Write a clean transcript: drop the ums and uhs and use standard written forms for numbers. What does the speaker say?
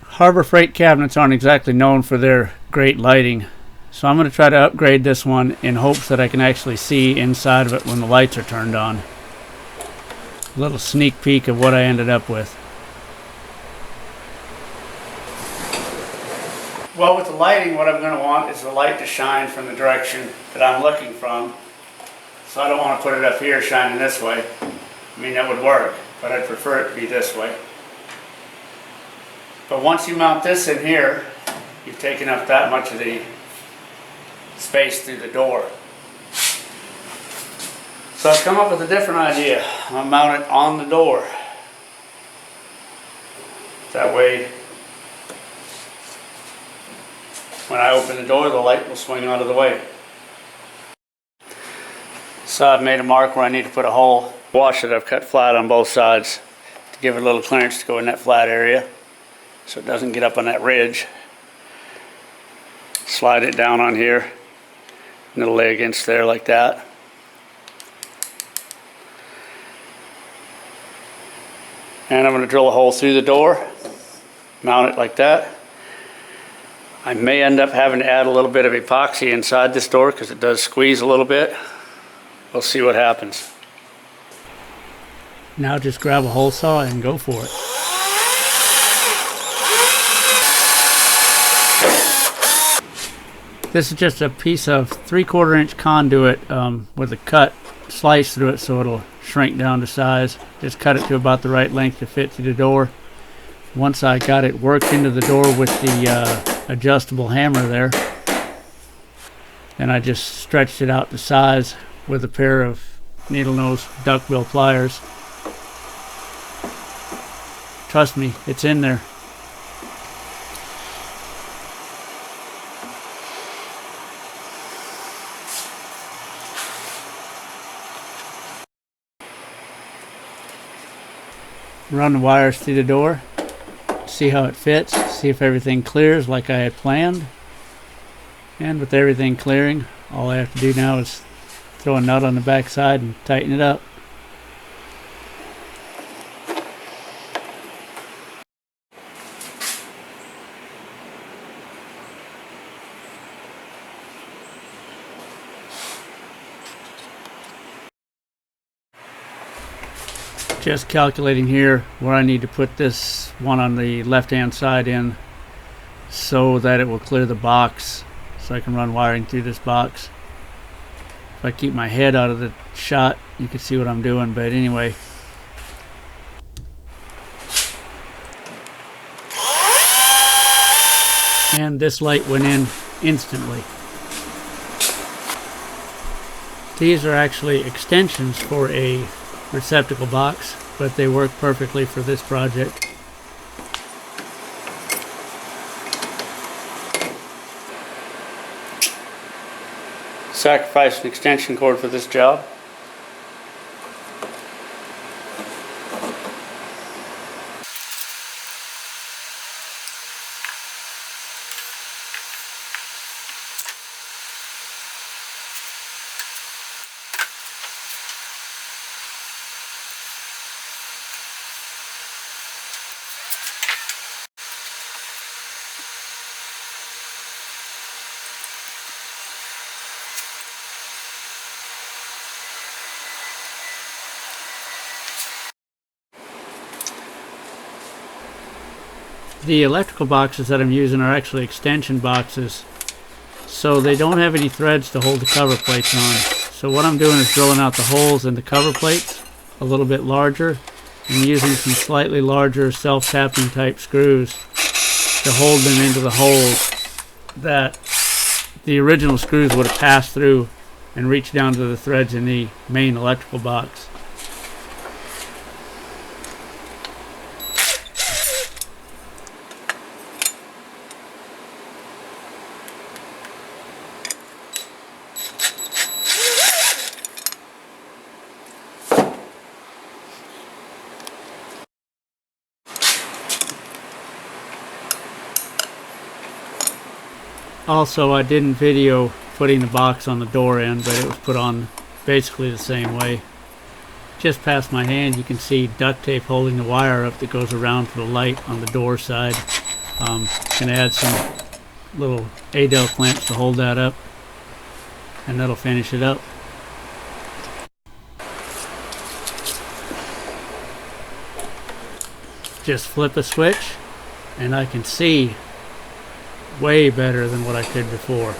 Harbor Freight cabinets aren't exactly known for their great lighting, so I'm going to try to upgrade this one in hopes that I can actually see inside of it when the lights are turned on. A little sneak peek of what I ended up with. Well, with the lighting, what I'm going to want is the light to shine from the direction that I'm looking from. So I don't want to put it up here shining this way. I mean, that would work, but I'd prefer it to be this way. But once you mount this in here, you've taken up that much of the space through the door. So I've come up with a different idea. I'll mount it on the door. That way, when I open the door, the light will swing out of the way. So I've made a mark where I need to put a hole. Wash it, I've cut flat on both sides to give it a little clearance to go in that flat area so it doesn't get up on that ridge. Slide it down on here and it'll lay against there like that. And I'm going to drill a hole through the door, mount it like that. I may end up having to add a little bit of epoxy inside this door because it does squeeze a little bit. We'll see what happens. Now just grab a hole saw and go for it. This is just a piece of 3/4 inch conduit with a cut slice through it so it'll shrink down to size. Just cut it to about the right length to fit through the door. Once I got it worked into the door with the adjustable hammer there, and I just stretched it out to size with a pair of needle nose duckbill pliers. Trust me, it's in there. Run the wires through the door, see how it fits, see if everything clears like I had planned. And with everything clearing, all I have to do now is throw a nut on the back side and tighten it up. Just calculating here where I need to put this one on the left hand side in so that it will clear the box so I can run wiring through this box. If I keep my head out of the shot, you can see what I'm doing, but anyway. And this light went in instantly. These are actually extensions for a receptacle box, but they work perfectly for this project. Sacrificed an extension cord for this job. The electrical boxes that I'm using are actually extension boxes, so they don't have any threads to hold the cover plates on. So what I'm doing is drilling out the holes in the cover plates a little bit larger and using some slightly larger self-tapping type screws to hold them into the holes that the original screws would have passed through and reached down to the threads in the main electrical box. Also, I didn't video putting the box on the door end, but it was put on basically the same way. Just past my hand you can see duct tape holding the wire up that goes around to the light on the door side. Can add some little Adel clamps to hold that up, and that'll finish it up. Just flip a switch and I can see way better than what I could before.